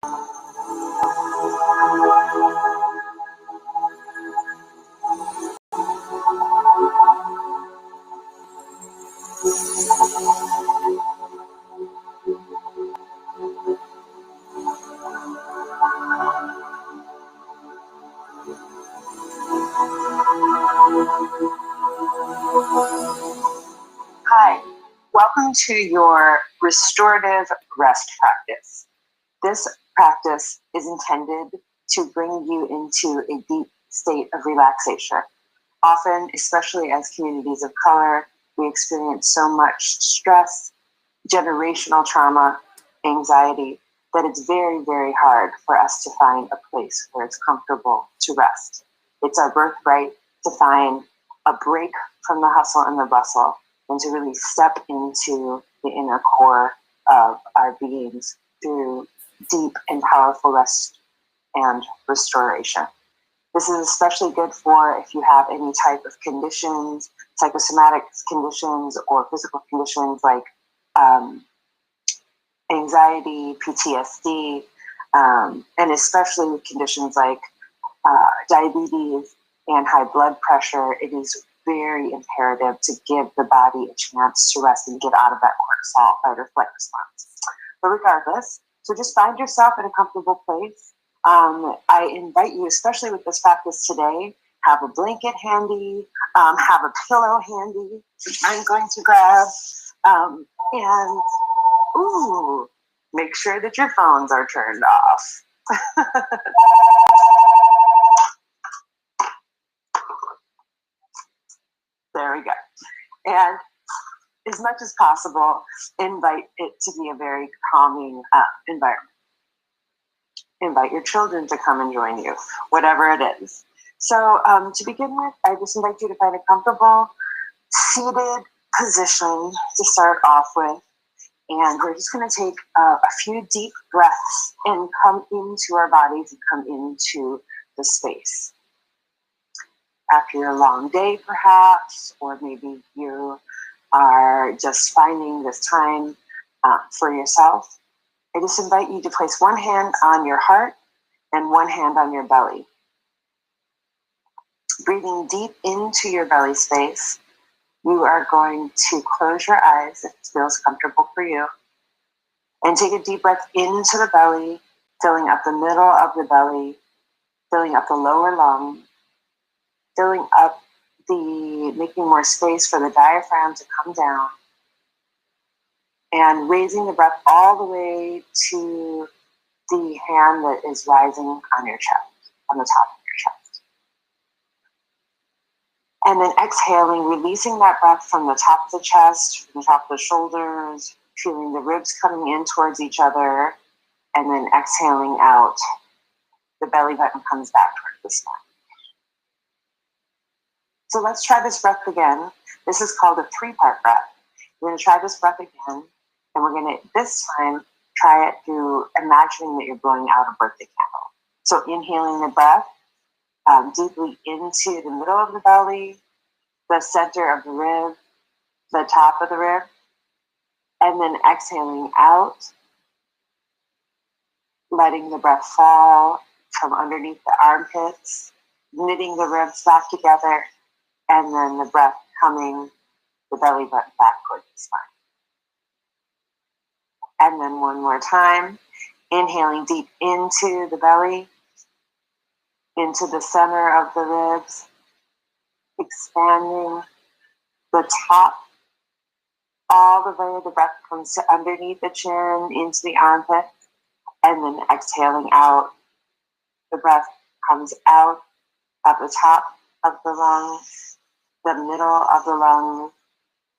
Hi, welcome to your restorative rest practice. This practice is intended to bring you into a deep state of relaxation. Often, especially as communities of color, we experience so much stress, generational trauma, anxiety, that it's very, very hard for us to find a place where it's comfortable to rest. It's our birthright to find a break from the hustle and the bustle and to really step into the inner core of our beings through deep and powerful rest and restoration. This is especially good for if you have any type of conditions, psychosomatic conditions or physical conditions like anxiety, PTSD, and especially with conditions like diabetes and high blood pressure. It is very imperative to give the body a chance to rest and get out of that cortisol fight or flight response. But regardless, so just find yourself in a comfortable place. I invite you, especially with this practice today, have a blanket handy, have a pillow handy, which I'm going to grab, and make sure that your phones are turned off. There we go. And as much as possible, invite it to be a very calming environment. Invite your children to come and join you, whatever it is. So to begin with, I just invite you to find a comfortable seated position to start off with. And we're just going to take a few deep breaths and come into our bodies and come into the space. After your long day, perhaps, or maybe you are just finding this time for yourself, I just invite you to place one hand on your heart and one hand on your belly. Breathing deep into your belly space, you are going to close your eyes if it feels comfortable for you, and take a deep breath into the belly, filling up the middle of the belly, filling up the lower lung, filling up making more space for the diaphragm to come down, and raising the breath all the way to the hand that is rising on your chest, on the top of your chest. And then exhaling, releasing that breath from the top of the chest, from the top of the shoulders, feeling the ribs coming in towards each other, and then exhaling out, the belly button comes back towards the spine. So let's try this breath again. This is called a 3-part breath. We're going to try this breath again, and we're going to, this time, try it through imagining that you're blowing out a birthday candle. So inhaling the breath deeply into the middle of the belly, the center of the rib, the top of the rib, and then exhaling out, letting the breath fall from underneath the armpits, knitting the ribs back together, and then the breath coming, the belly button back towards the spine. And then one more time, inhaling deep into the belly, into the center of the ribs, expanding the top, all the way the breath comes to underneath the chin, into the armpit, and then exhaling out, the breath comes out at the top of the lungs, the middle of the lungs,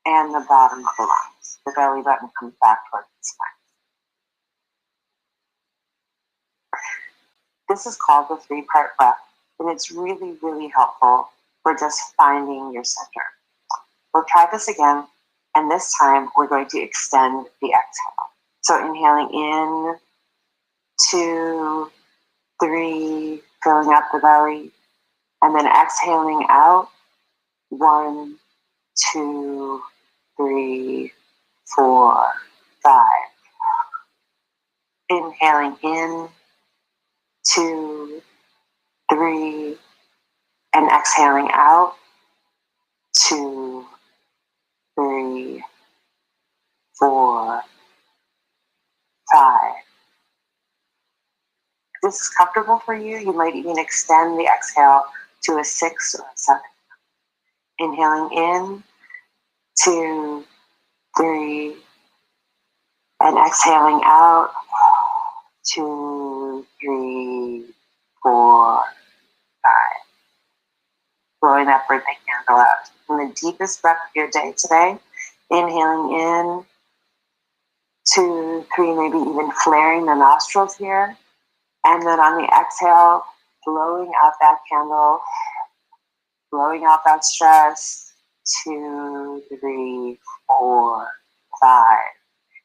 and the bottom of the lungs. The belly button comes back towards the spine. This is called the 3-part breath, and it's really, really helpful for just finding your center. We'll try this again, and this time we're going to extend the exhale. So inhaling in, 2, 3, filling up the belly, and then exhaling out, 1, 2, 3, 4, 5. Inhaling in, 2, 3, and exhaling out, 2, 3, 4, 5. If this is comfortable for you, you might even extend the exhale to a 6 or a 7. Inhaling in, 2, 3, and exhaling out, 2, 3, 4, 5. Blowing that birthday candle out. In the deepest breath of your day today, inhaling in, 2, 3, maybe even flaring the nostrils here. And then on the exhale, blowing out that candle, blowing out that stress, 2, 3, 4, 5.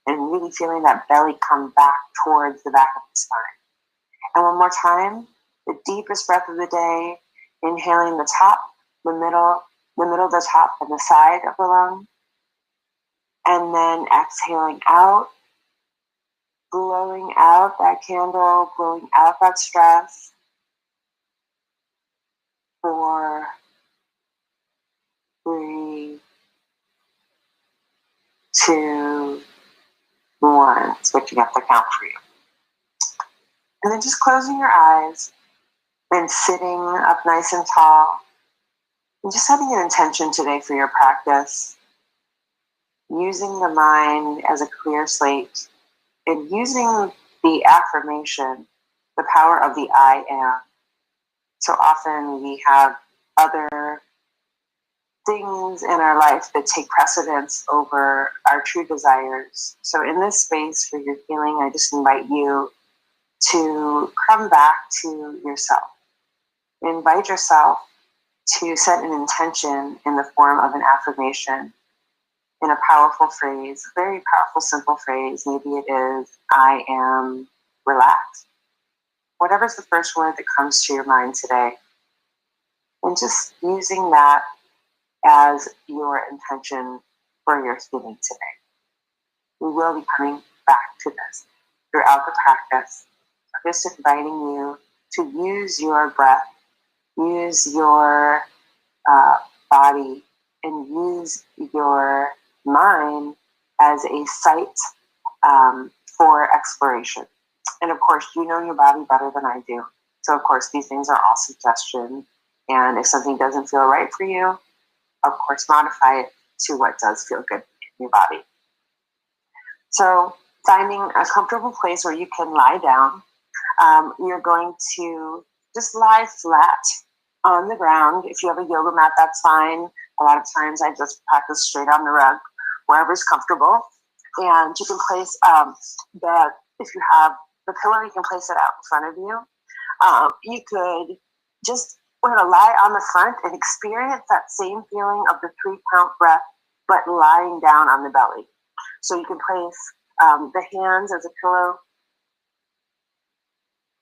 And really feeling that belly come back towards the back of the spine. And one more time, the deepest breath of the day, inhaling the top, the middle, the top, and the side of the lung. And then exhaling out, blowing out that candle, blowing out that stress. 4, 3, 2, 1. Switching up the count for you. And then just closing your eyes and sitting up nice and tall. And just having an intention today for your practice. Using the mind as a clear slate and using the affirmation, the power of the I am. So often we have other things in our life that take precedence over our true desires. So in this space for your healing, I just invite you to come back to yourself. Invite yourself to set an intention in the form of an affirmation, in a powerful phrase, a very powerful, simple phrase. Maybe it is, I am relaxed. Whatever's the first word that comes to your mind today. And just using that as your intention for your healing today. We will be coming back to this throughout the practice. Just inviting you to use your breath, use your body, and use your mind as a site for exploration. And of course, you know your body better than I do. So of course, these things are all suggestion. And if something doesn't feel right for you, of course, modify it to what does feel good in your body. So finding a comfortable place where you can lie down. You're going to just lie flat on the ground. If you have a yoga mat, that's fine. A lot of times I just practice straight on the rug, wherever's comfortable. And you can place if you have the pillow, you can place it out in front of you. You could just, we're going to lie on the front and experience that same feeling of the 3-count breath, but lying down on the belly. So you can place the hands as a pillow,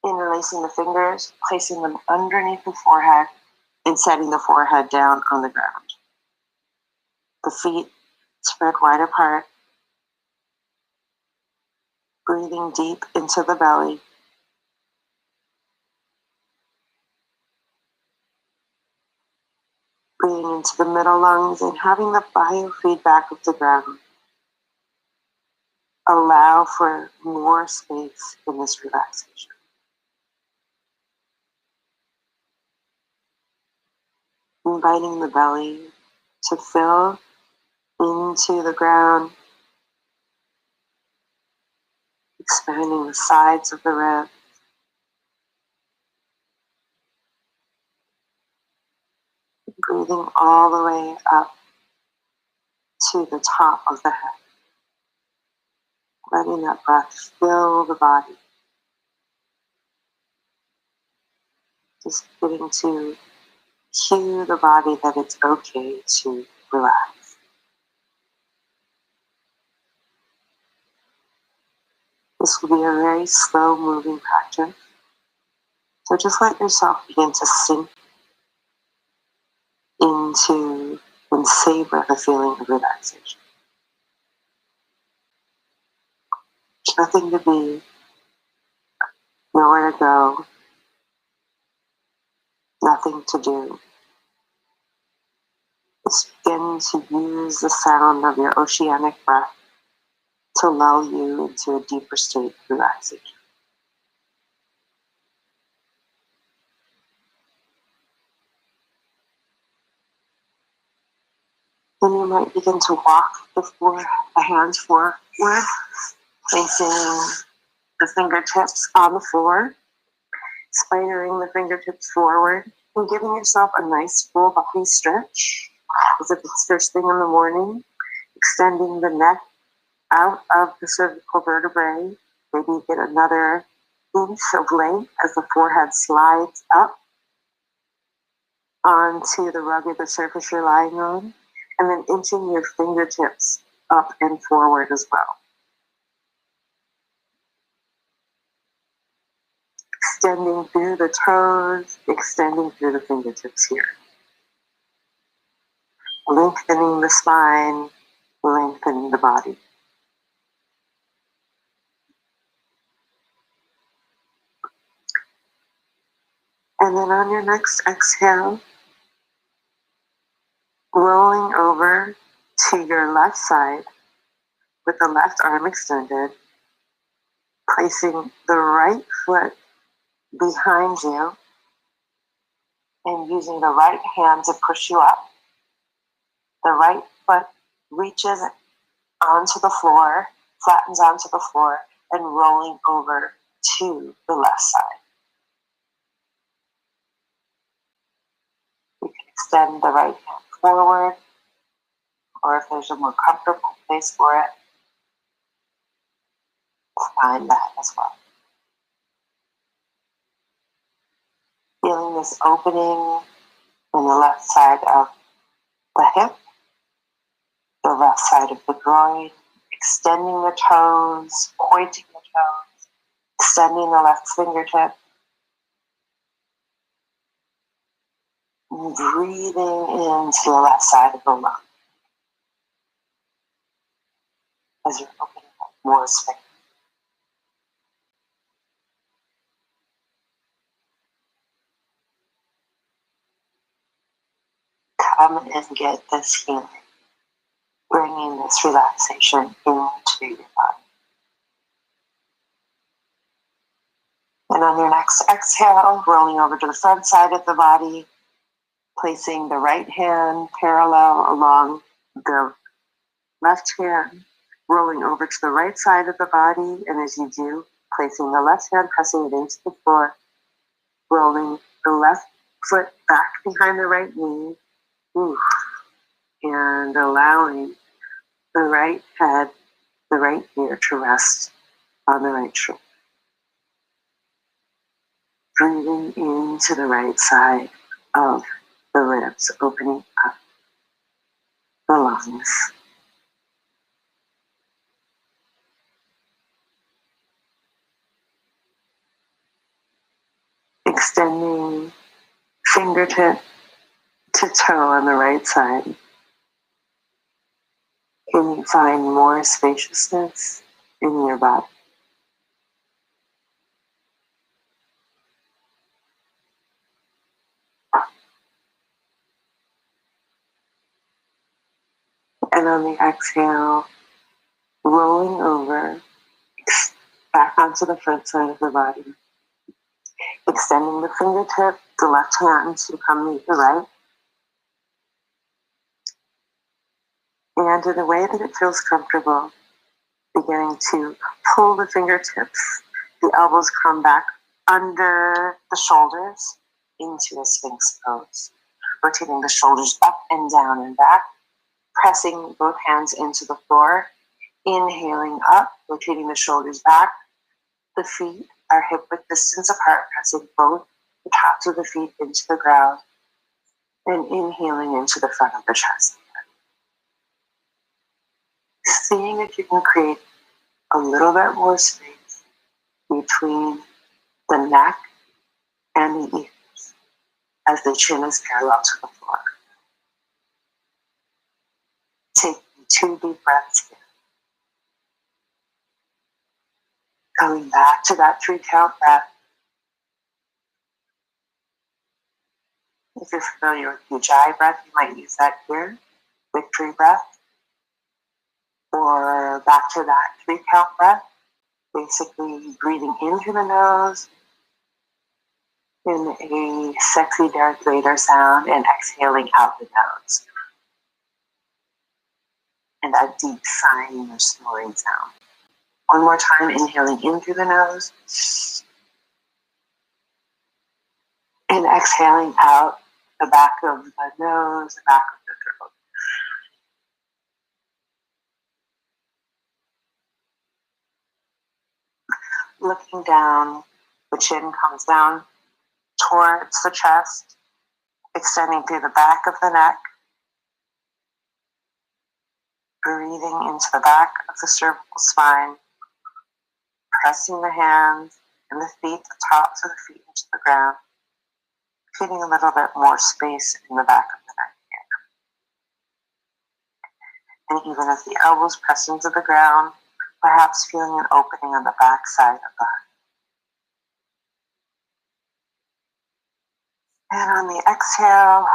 interlacing the fingers, placing them underneath the forehead, and setting the forehead down on the ground. The feet spread wide apart, breathing deep into the belly. Breathing into the middle lungs and having the biofeedback of the ground. Allow for more space in this relaxation. Inviting the belly to fill into the ground, expanding the sides of the ribs. Breathing all the way up to the top of the head. Letting that breath fill the body. Just getting to cue the body that it's okay to relax. This will be a very slow moving practice. So just let yourself begin to sink into and savor the feeling of relaxation. There's nothing to be nowhere to go, nothing to do. Just begin to use the sound of your oceanic breath to lull you into a deeper state of relaxation. Then you might begin to walk the hands forward, placing the fingertips on the floor, spidering the fingertips forward, and giving yourself a nice full body stretch, as if it's first thing in the morning, extending the neck out of the cervical vertebrae. Maybe get another inch of length as the forehead slides up onto the rug of the surface you're lying on, and then inching your fingertips up and forward as well. Extending through the toes, extending through the fingertips here. Lengthening the spine, lengthening the body. And then on your next exhale, rolling over to your left side with the left arm extended, placing the right foot behind you and using the right hand to push you up. The right foot reaches onto the floor, flattens onto the floor, and rolling over to the left side. You can extend the right hand forward, or if there's a more comfortable place for it, find that as well. Feeling this opening in the left side of the hip, the left side of the groin, extending the toes, pointing the toes, extending the left fingertip, and breathing into the left side of the lung as you're opening up more space. Come and get this healing, bringing this relaxation into your body. And on your next exhale, rolling over to the front side of the body, placing the right hand parallel along the left hand, rolling over to the right side of the body, and as you do, placing the left hand, pressing it into the floor, rolling the left foot back behind the right knee, and allowing the right head, the right ear to rest on the right shoulder. Breathing into the right side of the ribs, opening up the lungs. Extending fingertip to toe on the right side. Can you find more spaciousness in your body? And on the exhale, rolling over, back onto the front side of the body. Extending the fingertip, the left hand to come meet the right. And in a way that it feels comfortable, beginning to pull the fingertips, the elbows come back under the shoulders into a Sphinx pose. Rotating the shoulders up and down and back, pressing both hands into the floor, inhaling up, rotating the shoulders back. The feet are hip width distance apart, pressing both the tops of the feet into the ground, and inhaling into the front of the chest. Seeing if you can create a little bit more space between the neck and the ears as the chin is parallel to the floor. Take 2 deep breaths here. Coming back to that 3 count breath, If you're familiar with Ujjayi breath, you might use that here, victory breath, or back to that 3-count breath, basically breathing in through the nose in a sexy Darth Vader sound and exhaling out the nose. And a deep sighing or snoring sound. One more time, inhaling in through the nose and exhaling out the back of the nose, the back of the throat. Looking down, the chin comes down towards the chest, extending through the back of the neck, breathing into the back of the cervical spine, pressing the hands and the feet, the tops of the feet into the ground, creating a little bit more space in the back of the neck here. And even as the elbows press into the ground, perhaps feeling an opening on the back side of the heart. And on the exhale,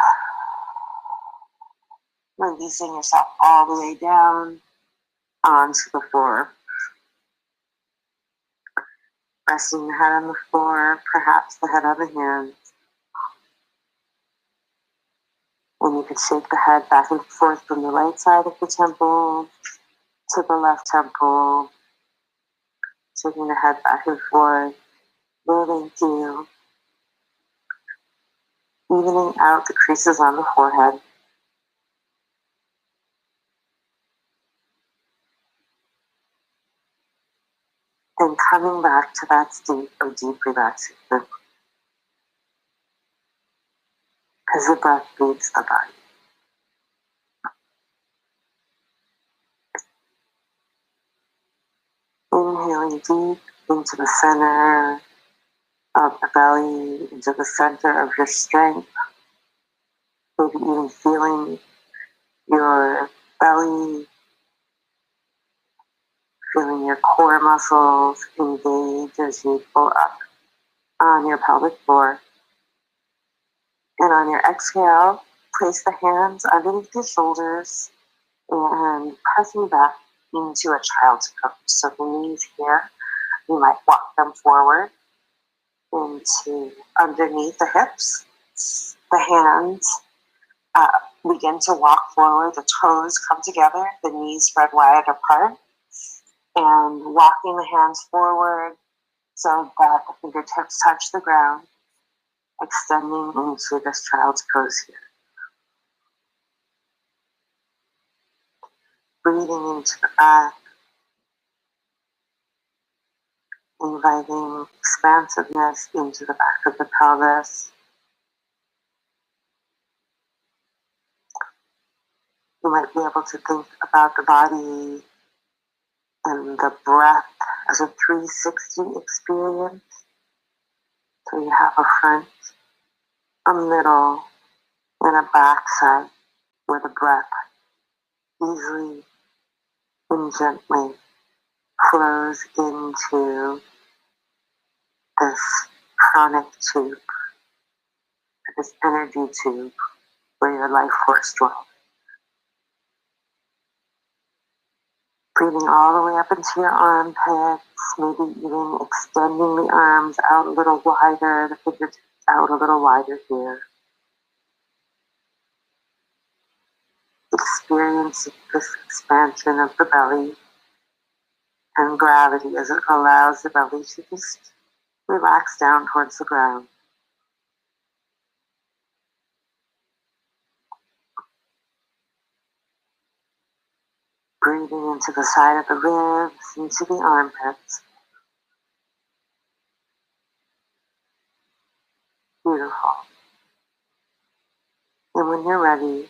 releasing yourself all the way down onto the floor. Resting the head on the floor, perhaps the head on the hands. And you could shake the head back and forth from the right side of the temple to the left temple, shaking the head back and forth, moving to evening out the creases on the forehead. And coming back to that state of deep relaxation. Because the breath leads the body. Inhaling deep into the center of the belly, into the center of your strength. Maybe even feeling your belly, feeling your core muscles engage as you pull up on your pelvic floor. And on your exhale, place the hands underneath your shoulders and pressing back into a child's pose. So the knees here, you might walk them forward into underneath the hips. The hands begin to walk forward. The toes come together. The knees spread wide apart. And walking the hands forward so that the fingertips touch the ground, extending into this child's pose here. Breathing into the back, inviting expansiveness into the back of the pelvis. You might be able to think about the body and the breath as a 360 experience. So you have a front, a middle, and a back side where the breath easily and gently flows into this pranic tube, this energy tube where your life force dwells. Breathing all the way up into your armpits, maybe even extending the arms out a little wider, the fingertips out a little wider here. Experiencing this expansion of the belly and gravity as it allows the belly to just relax down towards the ground. Breathing into the side of the ribs, into the armpits. Beautiful. And when you're ready,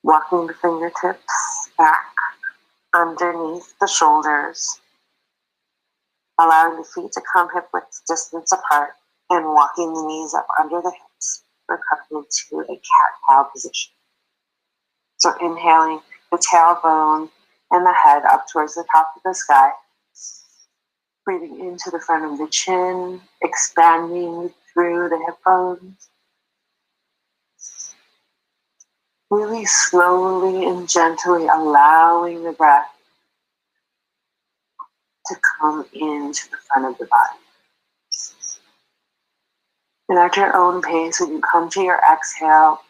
walking the fingertips back underneath the shoulders, allowing the feet to come hip width distance apart, and walking the knees up under the hips. We're coming into a cat-cow position. So inhaling the tailbone and the head up towards the top of the sky. Breathing into the front of the chin, expanding through the hip bones. Really slowly and gently allowing the breath to come into the front of the body. And at your own pace, when you come to your exhale,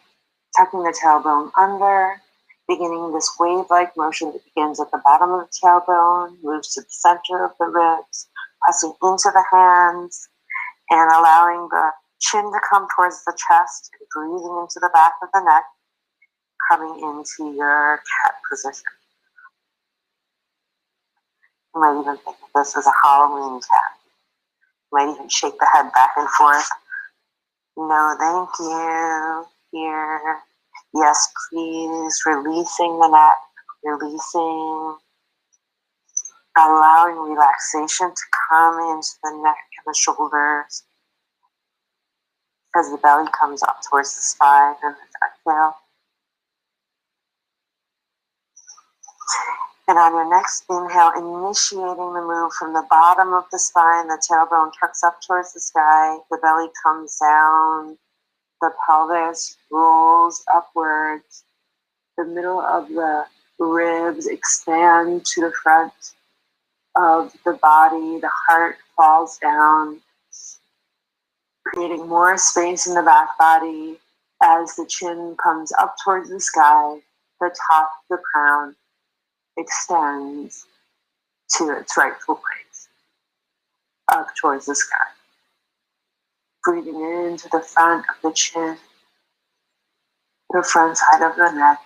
tucking the tailbone under, beginning this wave-like motion that begins at the bottom of the tailbone, moves to the center of the ribs, pressing into the hands, and allowing the chin to come towards the chest, and breathing into the back of the neck, coming into your cat position. You might even think of this as a Halloween cat. You might even shake the head back and forth. No, thank you. Here. Yes, please. Releasing the neck. Releasing. Allowing relaxation to come into the neck and the shoulders as the belly comes up towards the spine and the exhale. And on your next inhale, initiating the move from the bottom of the spine, the tailbone tucks up towards the sky, the belly comes down, the pelvis rolls upwards, the middle of the ribs expand to the front of the body, the heart falls down, creating more space in the back body as the chin comes up towards the sky, the top of the crown extends to its rightful place, up towards the sky. Breathing into the front of the chin, the front side of the neck.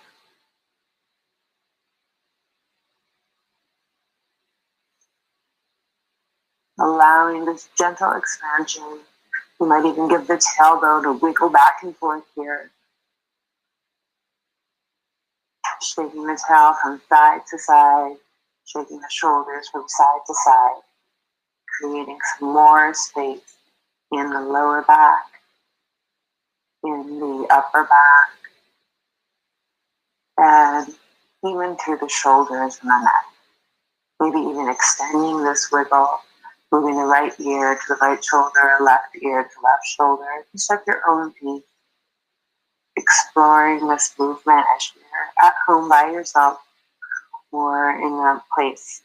Allowing this gentle expansion. You might even give the tailbone a wiggle back and forth here. Shaking the tail from side to side, shaking the shoulders from side to side, creating some more space in the lower back, in the upper back, and even through the shoulders and the neck. Maybe even extending this wiggle, moving the right ear to the right shoulder, left ear to left shoulder, just at your own pace. Exploring this movement as you're at home by yourself or in a place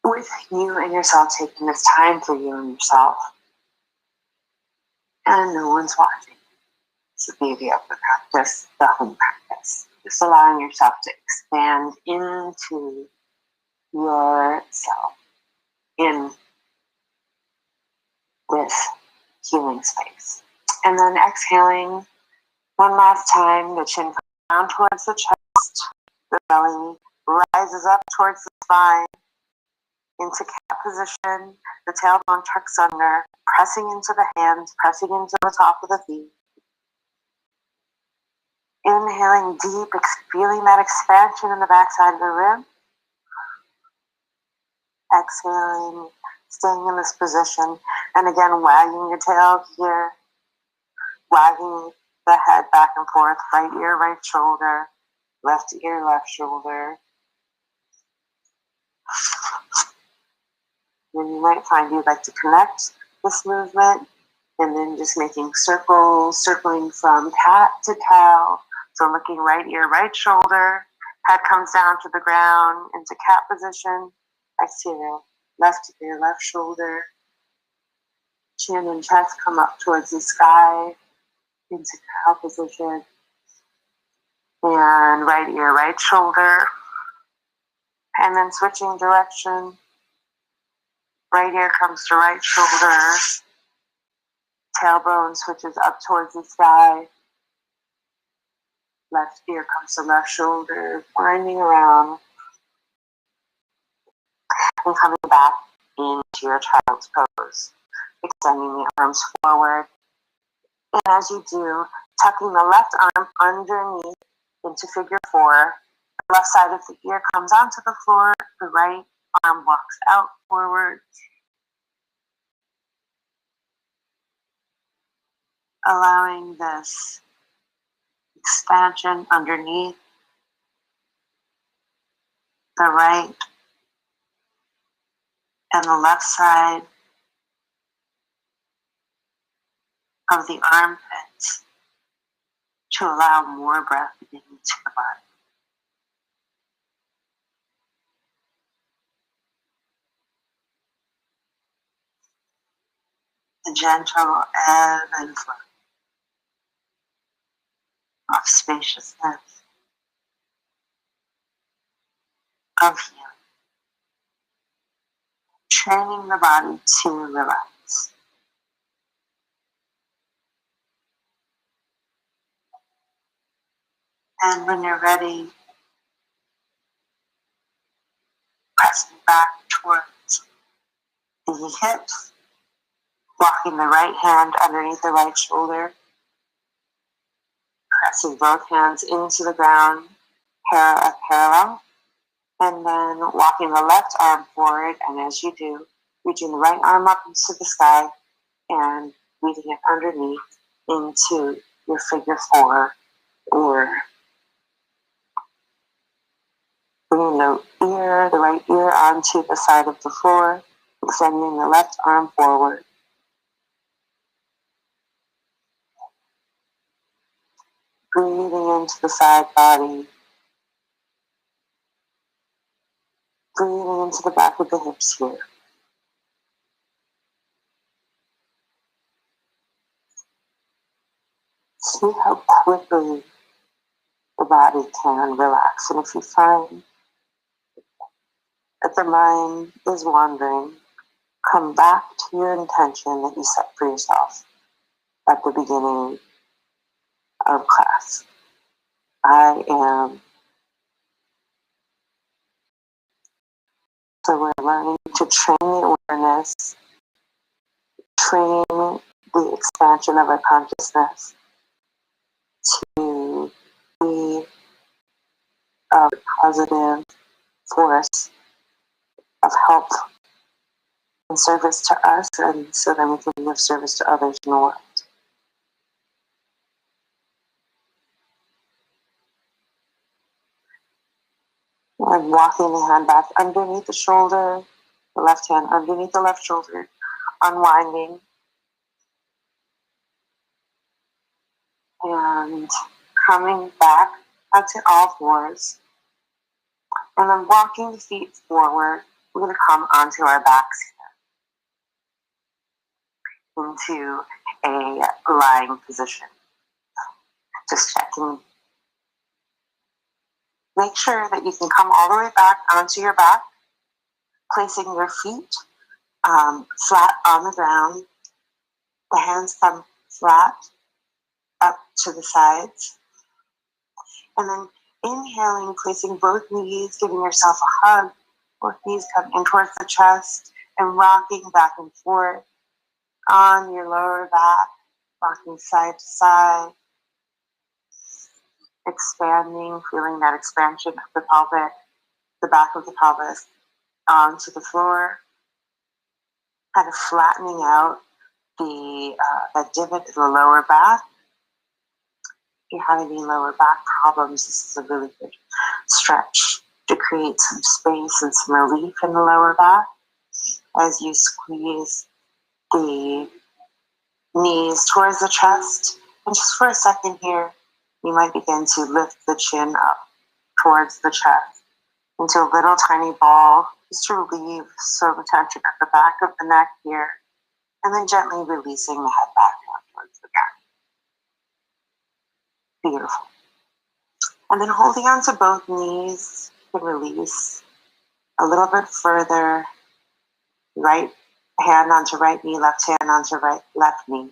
with you and yourself, taking this time for you and yourself. And no one's watching. It's the beauty of the practice, the home practice. Just allowing yourself to expand into yourself in this healing space. And then exhaling one last time, the chin comes down towards the chest, the belly rises up towards the spine, into cat position, the tailbone tucks under, pressing into the hands, pressing into the top of the feet. Inhaling deep, feeling that expansion in the backside of the rib. Exhaling, staying in this position, and again wagging your tail here, wagging the head back and forth, right ear, right shoulder, left ear, left shoulder. And you might find you'd like to connect this movement, and then just making circles, circling from cat to cow. So looking right ear, right shoulder, head comes down to the ground into cat position. Exhale, left ear, left shoulder. Chin and chest come up towards the sky into cow position. And right ear, right shoulder. And then switching direction. Right ear comes to right shoulder. Tailbone switches up towards the sky. Left ear comes to left shoulder, winding around and coming back into your child's pose. Extending the arms forward. And as you do, tucking the left arm underneath into figure four. The left side of the ear comes onto the floor. The right arm walks out forward. Allowing this expansion underneath the right and the left side of the armpits, to allow more breath into the body. The gentle ebb and flow of spaciousness, of healing, training the body to relax. And when you're ready, pressing back towards the hips, walking the right hand underneath the right shoulder, pressing both hands into the ground, parallel, and then walking the left arm forward, and as you do, reaching the right arm up into the sky and weaving it underneath into your figure four, or bringing the right ear onto the side of the floor, extending the left arm forward. Breathing into the side body, breathing into the back of the hips here. See how quickly the body can relax. And if you find that the mind is wandering, come back to your intention that you set for yourself at the beginning of class. I am. So we're learning to train the awareness, train the expansion of our consciousness to be a positive force of help and service to us, and so that we can give service to others in the world. And walking the hand back underneath the shoulder, the left hand underneath the left shoulder, unwinding, and coming back up to all fours, and then walking the feet forward. We're going to come onto our backs into a lying position. Just checking. Make sure that you can come all the way back onto your back, placing your feet flat on the ground. The hands come flat up to the sides. And then inhaling, placing both knees, giving yourself a hug. Both knees come in towards the chest and rocking back and forth on your lower back, rocking side to side, expanding, feeling that expansion of the pelvic, the back of the pelvis onto the floor, kind of flattening out that divot in the lower back. If you have any lower back problems, this is a really good stretch to create some space and some relief in the lower back as you squeeze the knees towards the chest. And just for a second here, you might begin to lift the chin up towards the chest into a little tiny ball, just to relieve some of the tension at the back of the neck here, and then gently releasing the head back down towards the back. Beautiful. And then holding on to both knees, you can release a little bit further, right hand onto right knee, left hand onto left knee,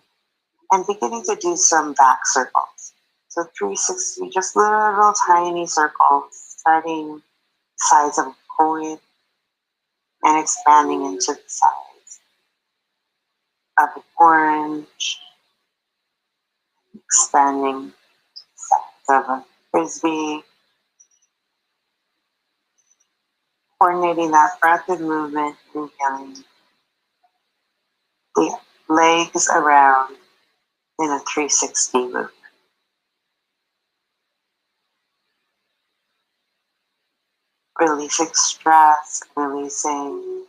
and beginning to do some back circles. So 360, just little tiny circles, starting sides of a coin and expanding into the sides of an orange, expanding sides of a frisbee, coordinating that breath and movement, inhaling the legs around in a 360 movement. Releasing stress, releasing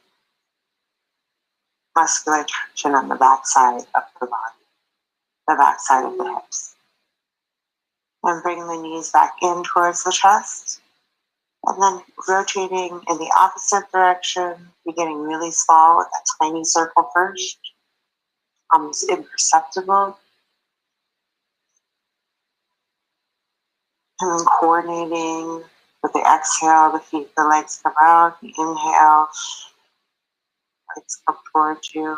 muscular tension on the backside of the body, the backside of the hips. And bring the knees back in towards the chest. And then rotating in the opposite direction, beginning really small with a tiny circle first, almost imperceptible. And then coordinating with the exhale, the feet, the legs come out. The inhale, legs come towards you.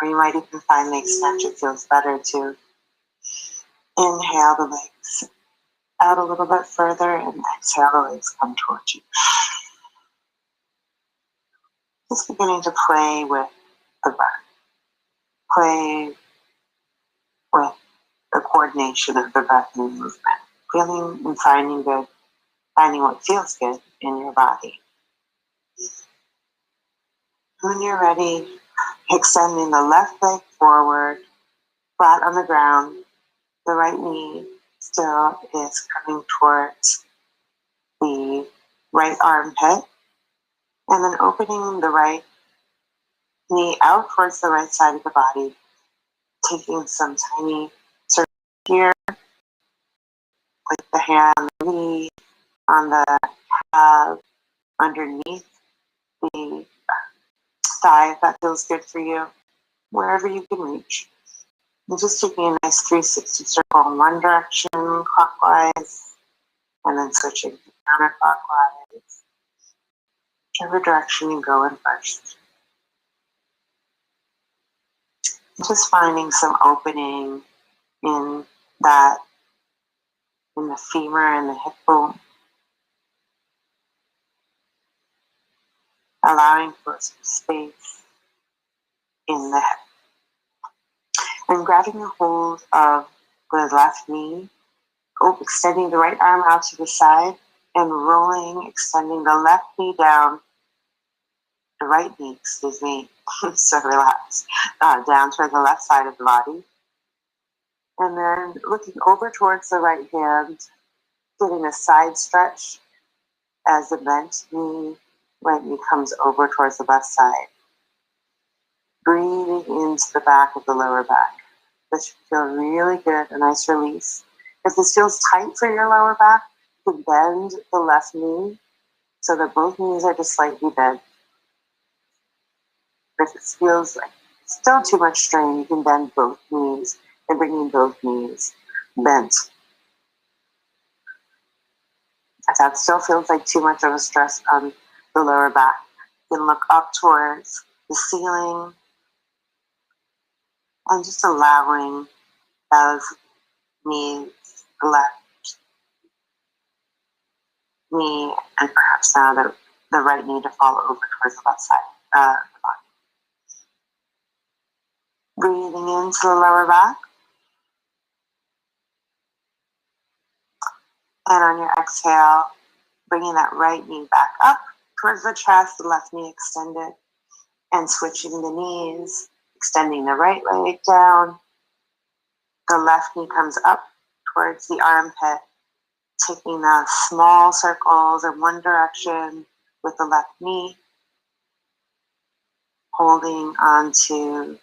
Or you might even find the extension feels better to inhale the legs out a little bit further and exhale the legs come towards you. Just beginning to play with the breath. Play with the coordination of the breath and movement. Feeling and finding what feels good in your body. When you're ready, extending the left leg forward, flat on the ground. The right knee still is coming towards the right armpit. And then opening the right knee out towards the right side of the body. Taking some tiny circles here with the hand on the knee, on the calf, underneath the thigh if that feels good for you, wherever you can reach. And just taking a nice 360 circle in one direction, clockwise, and then switching to counterclockwise, whichever direction you go in first. Just finding some opening in that, in the femur and the hip bone, allowing for some space in the hip. And grabbing a hold of the left knee, extending the right arm out to the side, and rolling, extending the left knee down, the right knee, excuse me, so relax, down toward the left side of the body. And then looking over towards the right hand, getting a side stretch as the bent knee, right knee comes over towards the left side. Breathing into the back of the lower back. This should feel really good, a nice release. If this feels tight for your lower back, you can bend the left knee so that both knees are just slightly bent. If it feels like still too much strain, you can bend both knees and bringing both knees bent. If that still feels like too much of a stress on the lower back, you can look up towards the ceiling and just allowing those knees, the left knee, and perhaps now the right knee to fall over towards the left side of the body. Breathing into the lower back. And on your exhale, bringing that right knee back up towards the chest, the left knee extended, and switching the knees, extending the right leg down. The left knee comes up towards the armpit, taking the small circles in one direction with the left knee, holding onto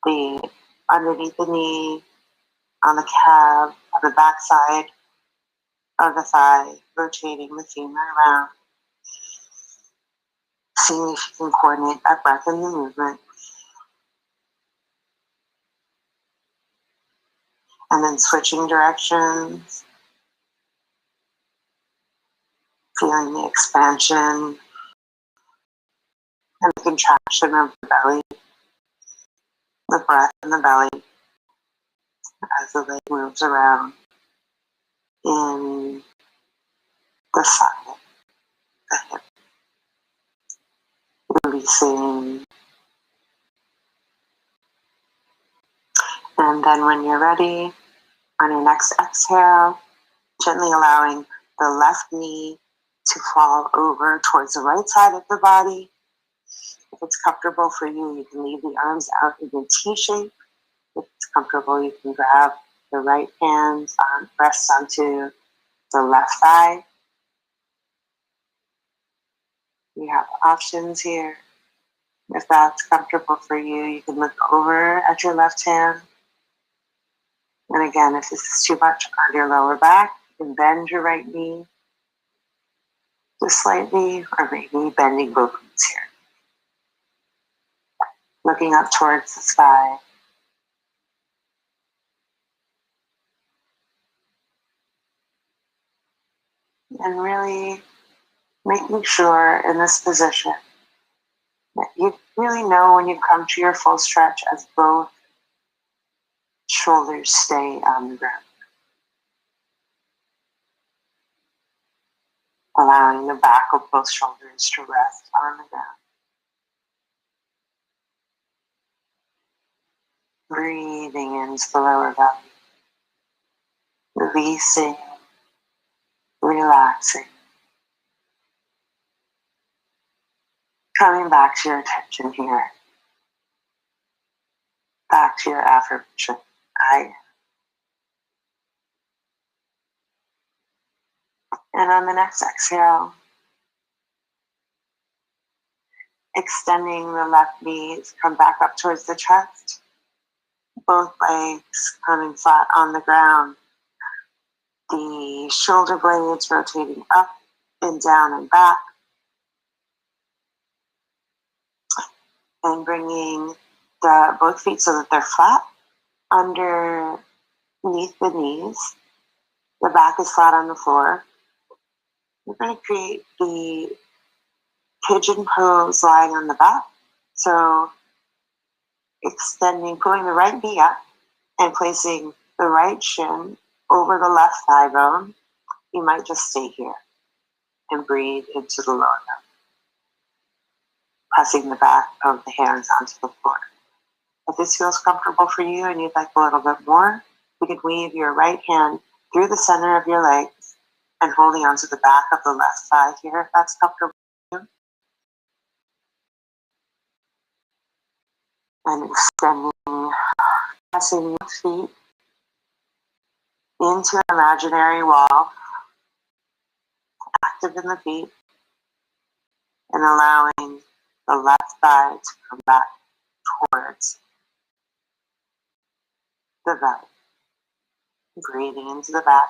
the underneath the knee, on the calf, on the back side of the thigh, rotating the femur around. Seeing if you can coordinate that breath and the movement. And then switching directions. Feeling the expansion and the contraction of the belly, the breath in the belly as the leg moves around in the side, the hip. Releasing. And then when you're ready, on your next exhale, gently allowing the left knee to fall over towards the right side of the body. If it's comfortable for you, you can leave the arms out in a T shape. If it's comfortable, you can grab the right hand, press onto the left thigh. You have options here. If that's comfortable for you, you can look over at your left hand And again, if this is too much on your lower back, you can bend your right knee just slightly, or maybe bending both knees here. Looking up towards the sky. And really making sure in this position that you really know when you come to your full stretch as both shoulders stay on the ground. Allowing the back of both shoulders to rest on the ground. Breathing into the lower belly. Releasing, relaxing. Coming back to your attention here. Back to your affirmation. And on the next exhale, extending the left knees, come back up towards the chest. Both legs coming flat on the ground. The shoulder blades rotating up and down and back. And bringing both feet so that they're flat underneath the knees. The back is flat on the floor. We're going to create the pigeon pose lying on the back. So extending, pulling the right knee up and placing the right shin over the left thigh bone. You might just stay here and breathe into the lower belly. Pressing the back of the hands onto the floor. If this feels comfortable for you and you'd like a little bit more, you can weave your right hand through the center of your legs and holding onto the back of the left thigh here if that's comfortable for you. And extending, pressing your feet into an imaginary wall, active in the feet, and allowing the left thigh to come back towards the belly. Breathing into the back.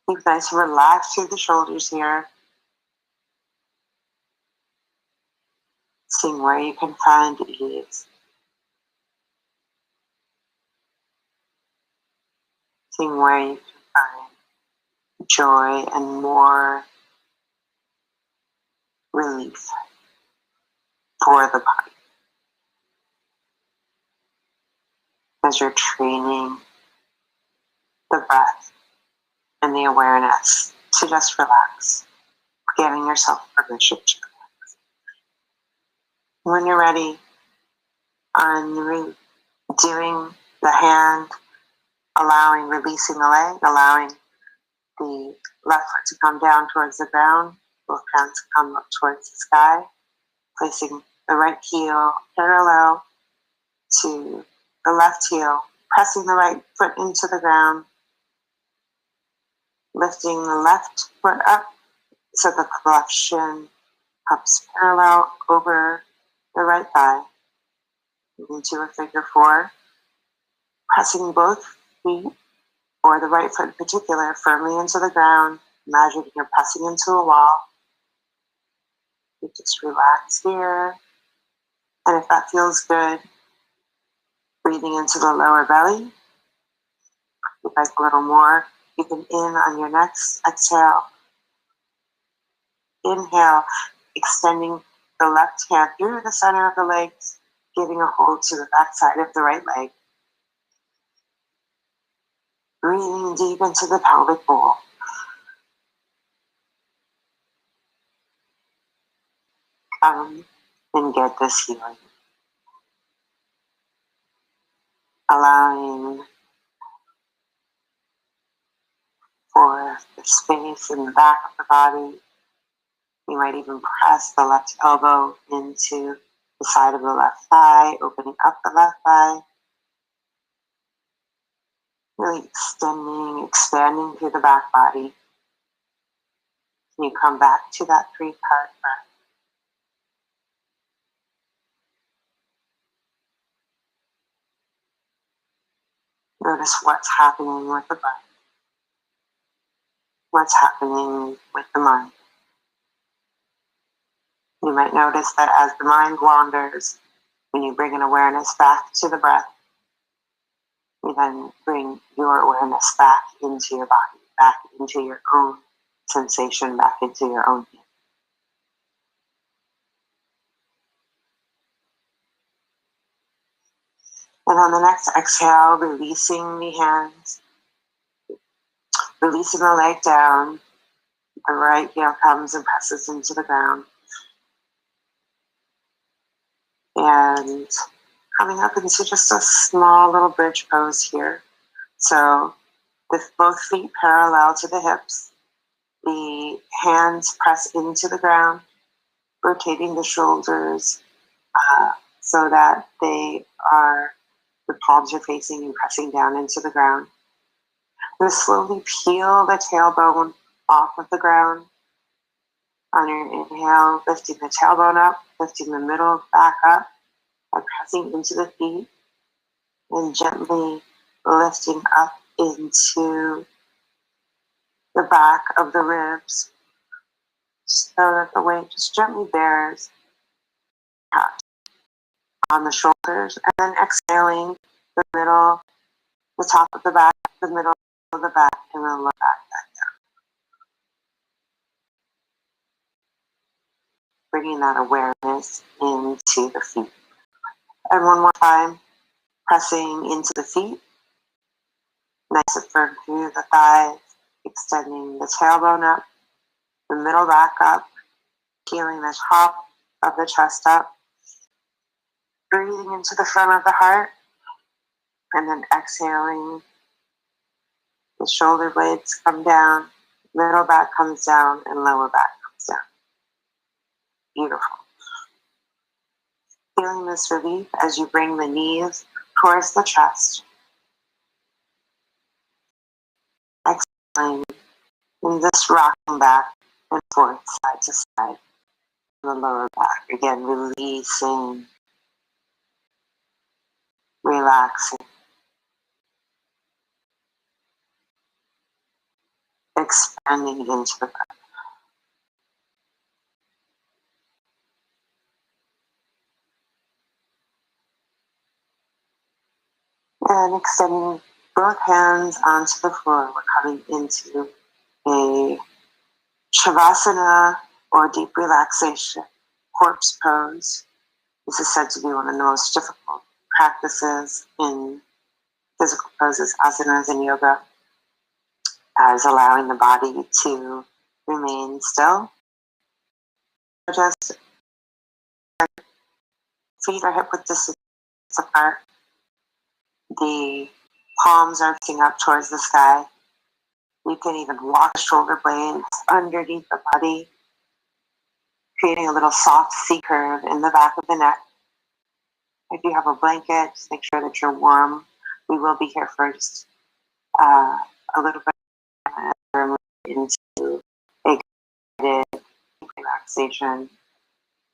Keep nice and relaxed through the shoulders here. Seeing where you can find ease. Seeing where you can find joy and more relief for the body. As you're training the breath and the awareness to just relax, giving yourself permission to relax. When you're ready, on doing the hand, releasing the leg, allowing the left foot to come down towards the ground, both hands come up towards the sky, placing the right heel parallel to the left heel, pressing the right foot into the ground, lifting the left foot up so that the left shin comes parallel over the right thigh into a figure four, pressing both feet, or the right foot in particular, firmly into the ground. Imagine you're pressing into a wall. You just relax here. And if that feels good, breathing into the lower belly. If you'd like a little more, you can in on your next exhale. Inhale, extending the left hand through the center of the legs, giving a hold to the back side of the right leg. Breathing deep into the pelvic bowl. Come and get this healing. Allowing for the space in the back of the body. You might even press the left elbow into the side of the left thigh, opening up the left thigh. Really extending, expanding through the back body. And you come back to that 3-part breath. Notice what's happening with the breath, what's happening with the mind. You might notice that as the mind wanders, when you bring an awareness back to the breath, you then bring your awareness back into your body, back into your own sensation, back into your own being. And on the next exhale, releasing the hands, releasing the leg down, the right heel comes and presses into the ground. And coming up into just a small little bridge pose here. So with both feet parallel to the hips, the hands press into the ground, rotating the shoulders so that the palms are facing and pressing down into the ground. And slowly peel the tailbone off of the ground. On your inhale, lifting the tailbone up, lifting the middle back up, by pressing into the feet, and gently lifting up into the back of the ribs so that the weight just gently bears on the shoulders, and then exhaling the middle, the top of the back, the middle of the back, and then lower back down. Bringing that awareness into the feet. And one more time, pressing into the feet, nice and firm through the thighs, extending the tailbone up, the middle back up, peeling the top of the chest up, breathing into the front of the heart, and then exhaling. The shoulder blades come down, middle back comes down, and lower back comes down. Beautiful. Feeling this relief as you bring the knees towards the chest. Exhaling, and just rocking back and forth, side to side. The lower back, again, releasing, relaxing, expanding into the breath. And extending both hands onto the floor. We're coming into a Shavasana, or deep relaxation, corpse pose. This is said to be one of the most difficult practices in physical poses, asanas, and yoga, as allowing the body to remain still. Just feet are hip width distance apart. The palms are lifting up towards the sky. You can even walk the shoulder blades underneath the body, creating a little soft C curve in the back of the neck. If you have a blanket, just make sure that you're warm. We will be here for just a little bit and then move into a guided relaxation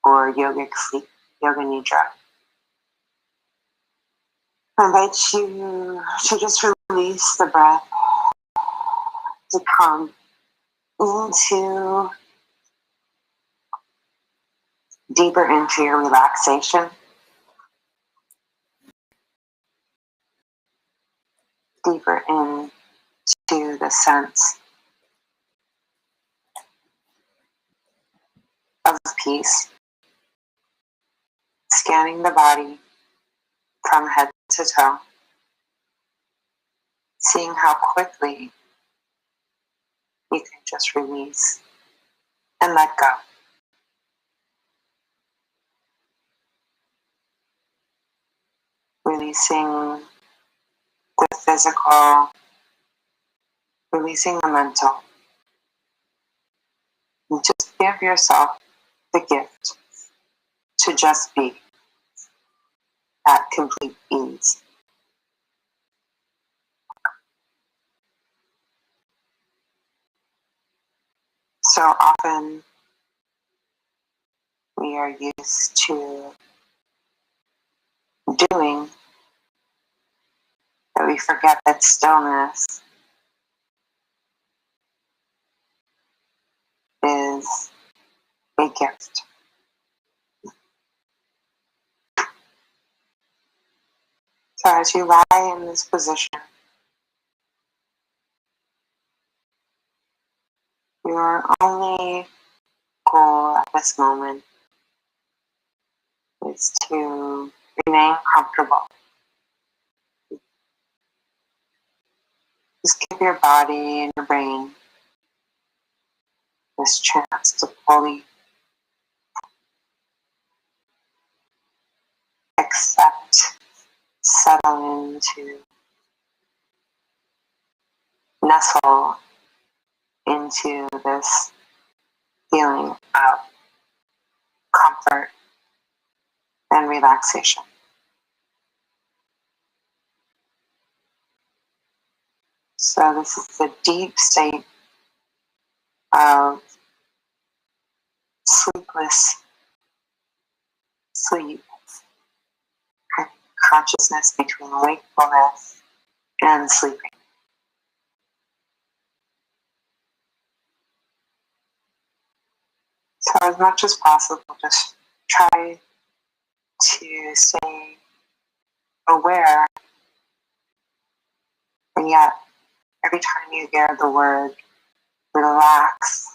or yogic sleep, yoga nidra. I invite you to just release the breath, to come deeper into your relaxation, deeper into the sense of peace, scanning the body from head to toe, seeing how quickly you can just release and let go. Releasing the physical, releasing the mental. And just give yourself the gift to just be at complete ease. So often we are used to doing that we We forget that stillness is a gift. So as you lie in this position, your only goal at this moment is to remain comfortable. Just give your body and your brain this chance to fully accept, settle into, nestle into this feeling of comfort and relaxation. So this is a deep state of sleepless sleep, consciousness between wakefulness and sleeping. So as much as possible, just try to stay aware, and yet every time you hear the word relax,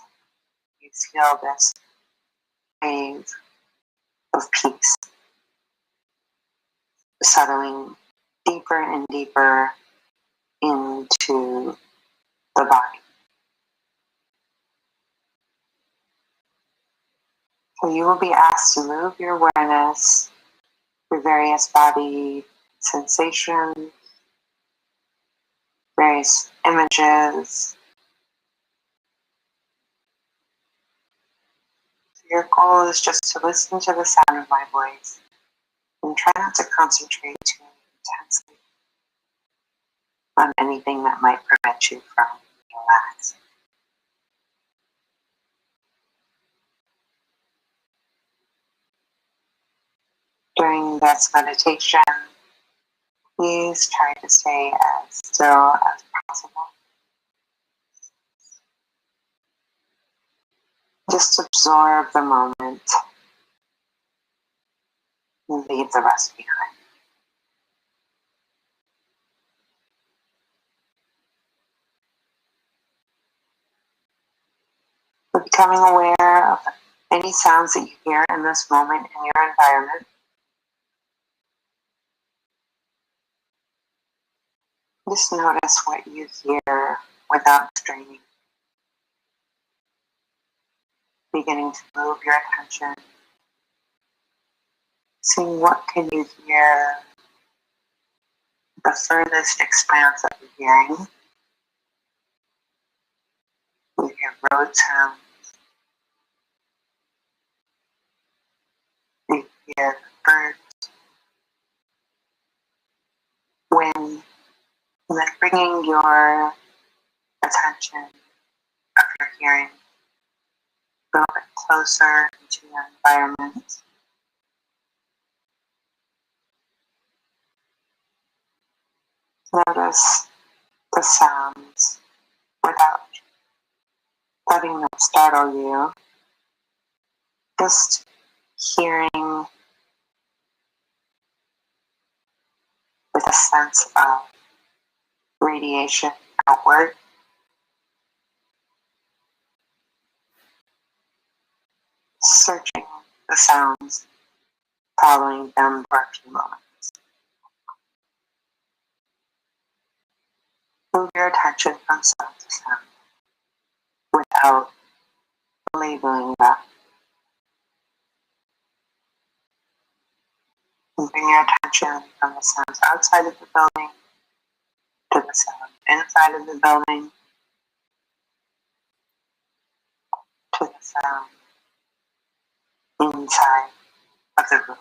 you feel this wave of peace settling deeper and deeper into the body. So you will be asked to move your awareness through various body sensations, various images. Your goal is just to listen to the sound of my voice and try not to concentrate too intensely on anything that might prevent you from relaxing. During this meditation, please try to stay as still as possible. Just absorb the moment and leave the rest behind. But becoming aware of any sounds that you hear in this moment in your environment, just notice what you hear without straining. Beginning to move your attention. Seeing what can you hear, the furthest expanse of the hearing. You hear road sounds. You hear birds, wind, and then bringing your attention of your hearing a little bit closer into your environment. Notice the sounds without letting them startle you. Just hearing with a sense of radiation outward. Searching the sounds, following them for a few moments. Move your attention from sound to sound without labeling them. And bring your attention from the sounds outside of the building to the sound inside of the building to the sound inside of the room.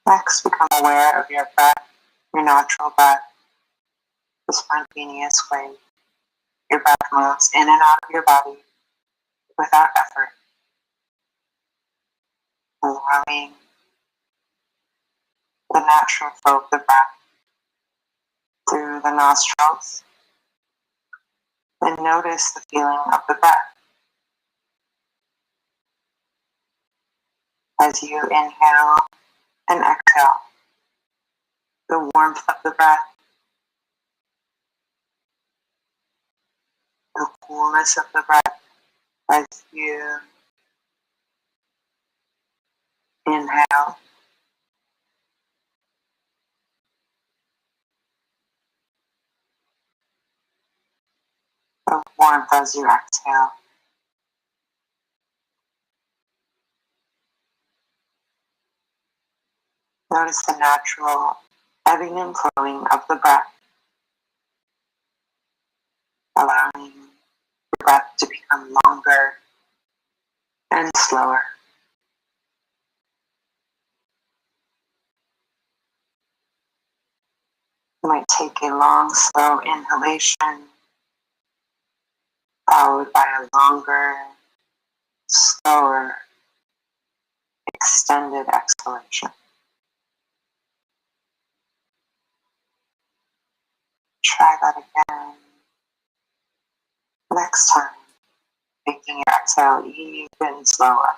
Next, become aware of your breath, your natural breath, the spontaneous way your breath moves in and out of your body without effort, allowing the natural flow of the breath through the nostrils. And notice the feeling of the breath as you inhale and exhale. The warmth of the breath, the coolness of the breath as you inhale, the warmth as you exhale. Notice the natural ebbing and flowing of the breath, allowing the breath to become longer and slower. You might take a long, slow inhalation, followed by a longer, slower, extended exhalation. Try that again. Next time, making your exhale even slower.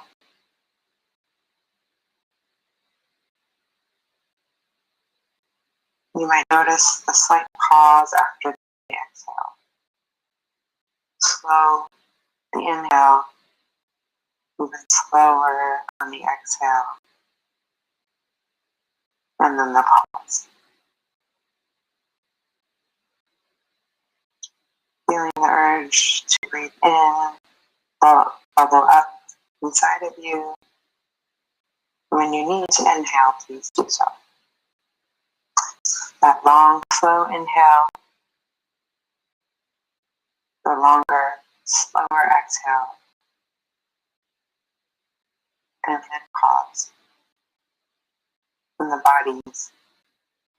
You might notice the slight pause after the exhale. Slow the inhale, even slower on the exhale, and then the pause. Feeling the urge to breathe in, bubble up inside of you. When you need to inhale, please do so. That long, slow inhale, the longer, slower exhale, and then pause. When the body's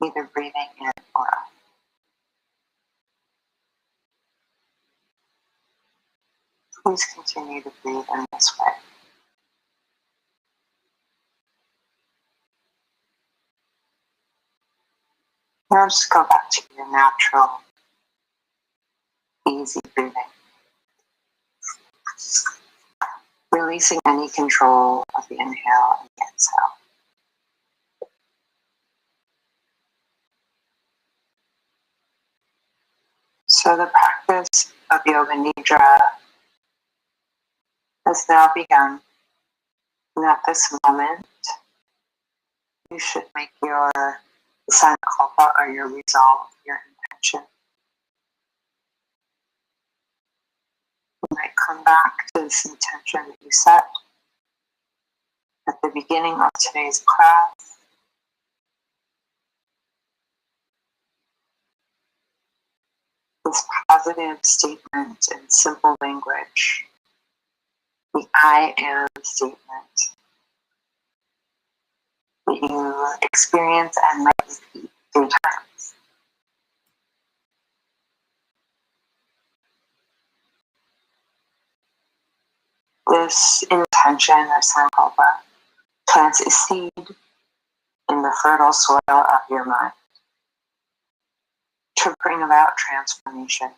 either breathing in or out. Please continue to breathe in this way. Now just go back to your natural, easy breathing. Releasing any control of the inhale and the exhale. So the practice of Yoga Nidra has now begun. And at this moment, you should make your sankalpa or your resolve, your intention. You might come back to this intention that you set at the beginning of today's class. This positive statement in simple language, the I am statement that you experience and might repeat 3 times. This intention or sankalpa plants a seed in the fertile soil of your mind to bring about transformation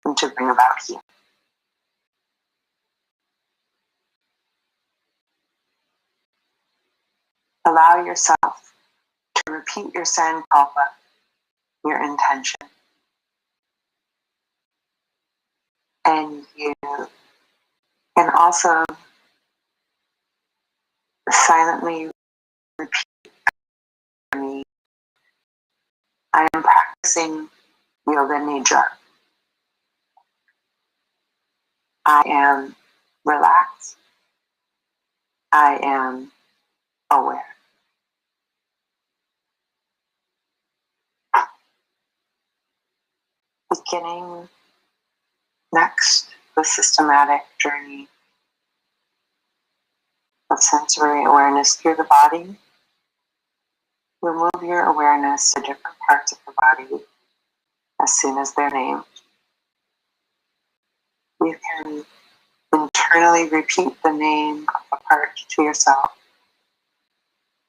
and to bring about healing. Allow yourself to repeat your sankalpa, your intention, and you can also silently repeat for me, I am practicing Yoga Nidra. I am relaxed. I am aware. Beginning next the systematic journey of sensory awareness through the body. You'll move your awareness to different parts of the body as soon as they're named. You can internally repeat the name of a part to yourself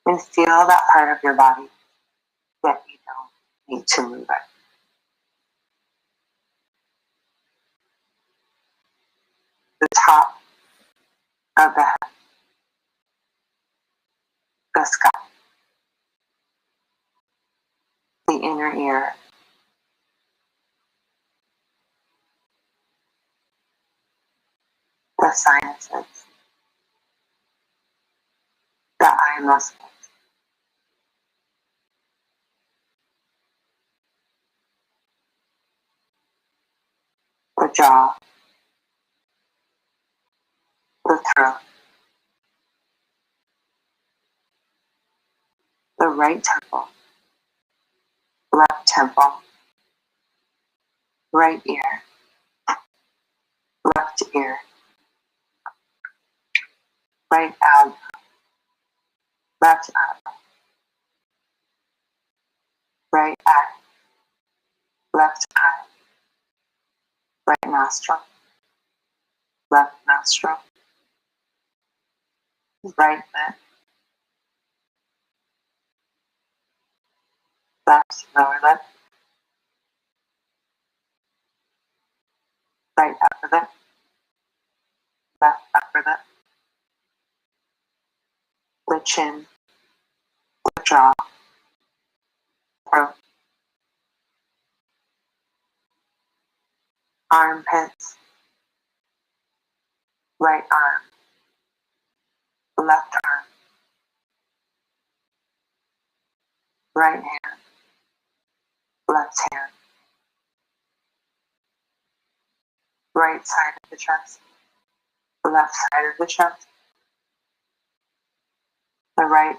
and feel that part of your body that you don't need to move it. The top of the head, the scalp, the inner ear, the sinuses, the eye muscles, the jaw, the throat, the right temple, left temple, right ear, left ear, right elbow, left elbow, right eye, left eye, right nostril, left nostril, right lip, left lower lip, right upper lip, left upper lip, the chin, the jaw, throat, armpits, right arm, left arm, right hand, left hand, right side of the chest, left side of the chest, the right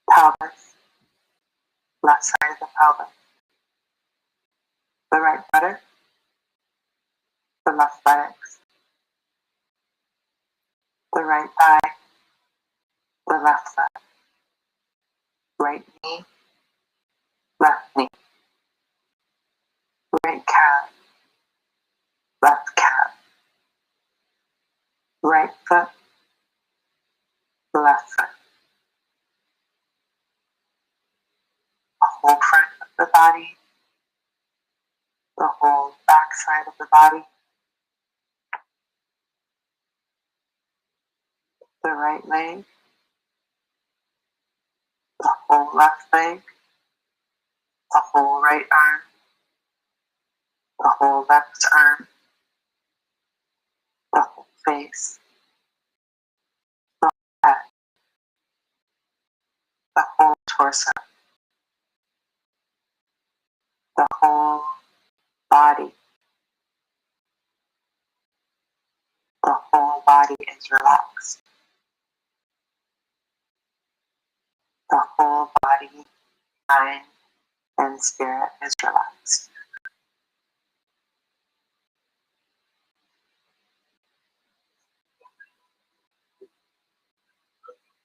pelvis, left side of the pelvis, the right buttock, the left buttocks, the right thigh, the left thigh, right knee, left knee, right calf, left calf, right foot, left foot, the whole front of the body, the whole back side of the body, the right leg, the whole left leg, the whole right arm, the whole left arm, the whole face, the whole head, the whole torso, the whole body. The whole body is relaxed. The whole body, mind, and spirit is relaxed.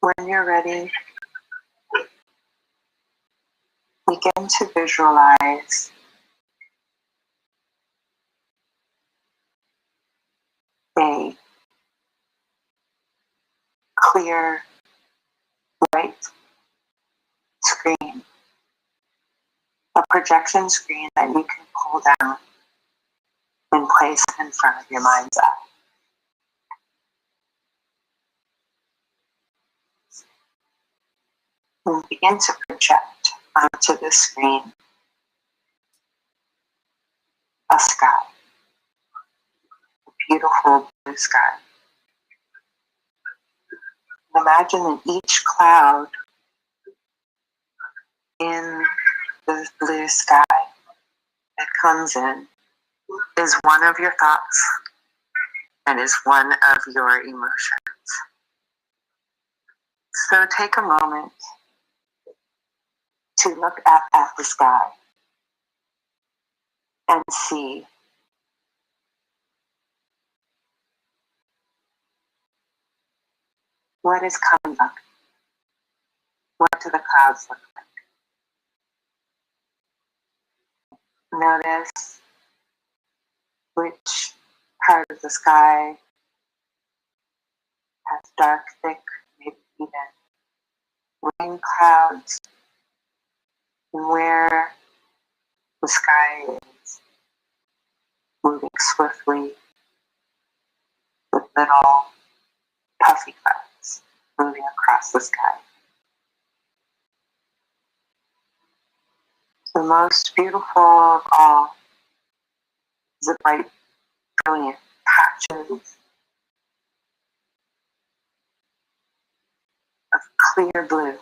When you're ready, begin to visualize a clear white screen, a projection screen that you can pull down and place in front of your mind's eye. And begin to project onto the screen a sky, a beautiful blue sky. Imagine that each cloud in the blue sky that comes in is one of your thoughts and is one of your emotions. So take a moment to look up at the sky and see what is coming up. What do the clouds look like? Notice which part of the sky has dark, thick, maybe even rain clouds, and where the sky is moving swiftly with little puffy clouds moving across the sky. The most beautiful of all is the bright, brilliant patches of clear blue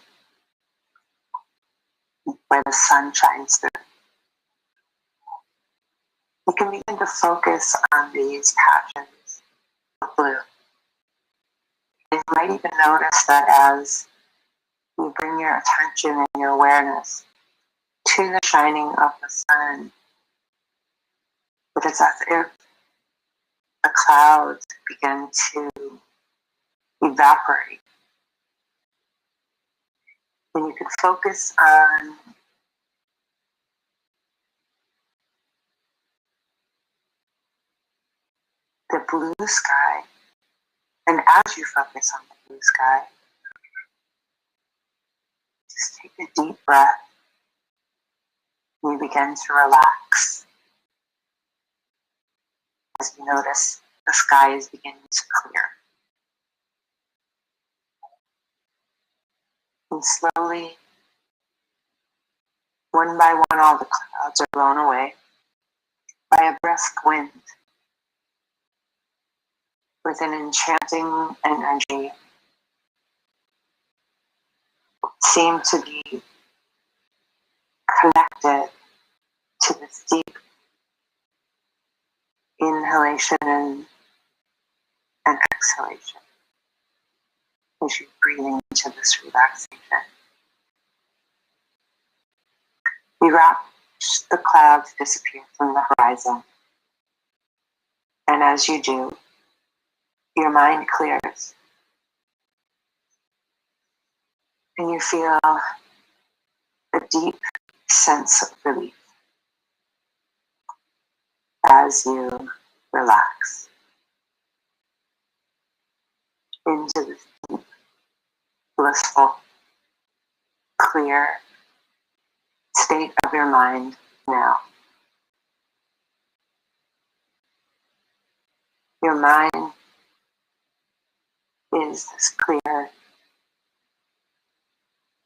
where the sun shines through. You can begin to focus on these patches of blue. And you might even notice that as you bring your attention and your awareness to the shining of the sun, that it's as if the clouds begin to evaporate. And you can focus on the blue sky. And as you focus on the blue sky, just take a deep breath. You begin to relax as you notice the sky is beginning to clear. And slowly, one by one, all the clouds are blown away by a brisk wind with an enchanting energy. Seem to be connected to this deep inhalation and exhalation as you're breathing into this relaxation. You watch the clouds disappear from the horizon, and as you do, your mind clears and you feel a deep sense of relief as you relax into this deep, blissful, clear state of your mind now. Your mind is this clear,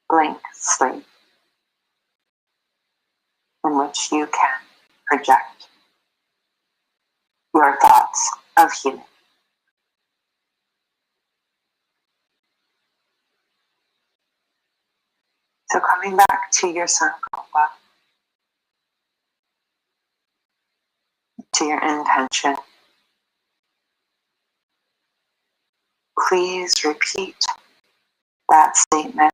blank slate in which you can project your thoughts of healing. So coming back to your sankalpa, to your intention, please repeat that statement,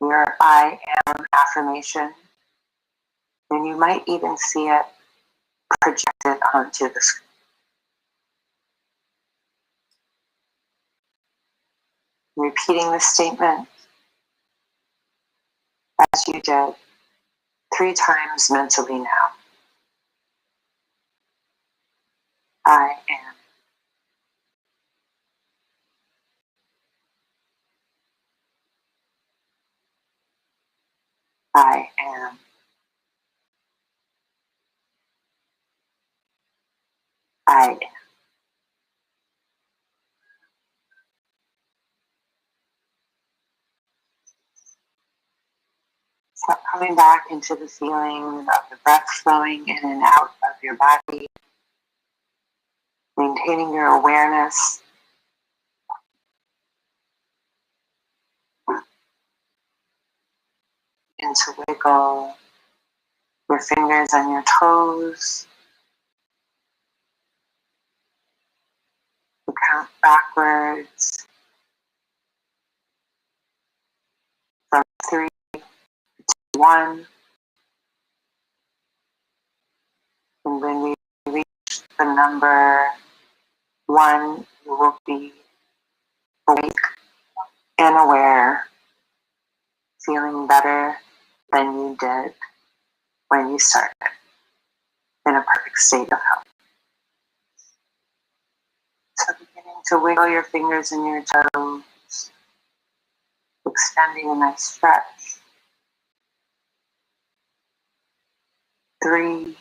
your I am affirmation, and you might even see it projected onto the screen. Repeating the statement as you did 3 times mentally now. I am. I am. I am. So coming back into the feeling of the breath flowing in and out of your body, maintaining your awareness and to wiggle your fingers and your toes. You count backwards from 3 to 1. And when you reach the number 1, you will be awake and aware, feeling better than you did when you started, in a perfect state of health. So beginning to wiggle your fingers and your toes, extending a nice stretch. 3,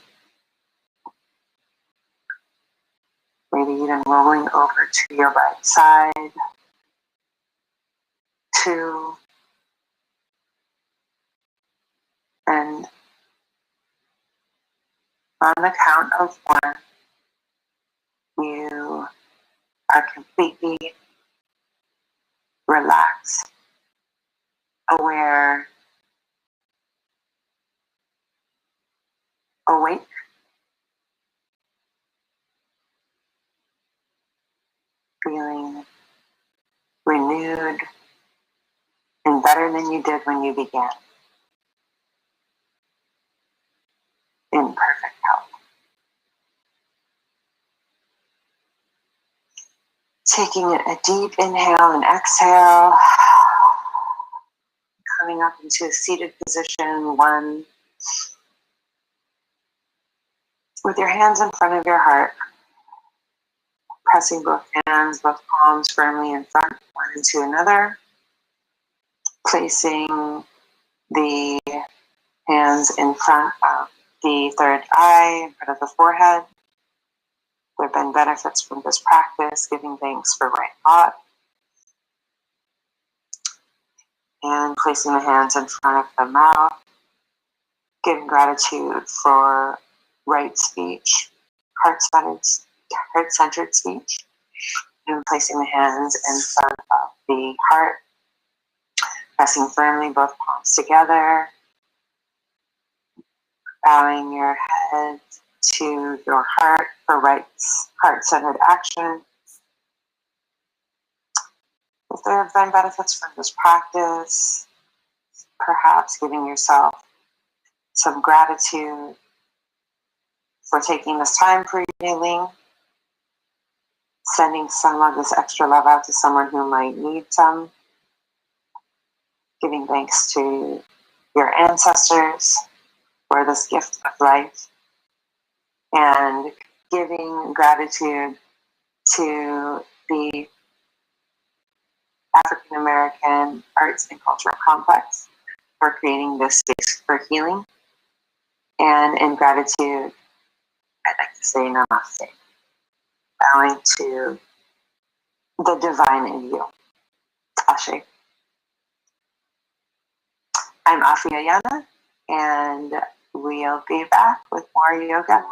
maybe even rolling over to your right side. 2, and on the count of 1, you are completely relaxed, aware, awake, feeling renewed and better than you did when you began, in perfect health. Taking a deep inhale and exhale, coming up into a seated position, 1, with your hands in front of your heart, pressing both hands, both palms firmly in front, one into another, placing the hands in front of the third eye, in front of the forehead. There have been benefits from this practice, giving thanks for right thought, and placing the hands in front of the mouth, giving gratitude for right speech, heart-centered speech, and placing the hands in front of the heart, pressing firmly both palms together, bowing your head to your heart for right heart-centered action. If there have been benefits from this practice, perhaps giving yourself some gratitude for taking this time for healing, sending some of this extra love out to someone who might need some, giving thanks to your ancestors for this gift of life, and giving gratitude to the African American Arts and Cultural Complex for creating this space for healing. And in gratitude, I'd like to say namaste, bowing to the divine in you. Ashe. I'm Afia Yana, and we'll be back with more yoga.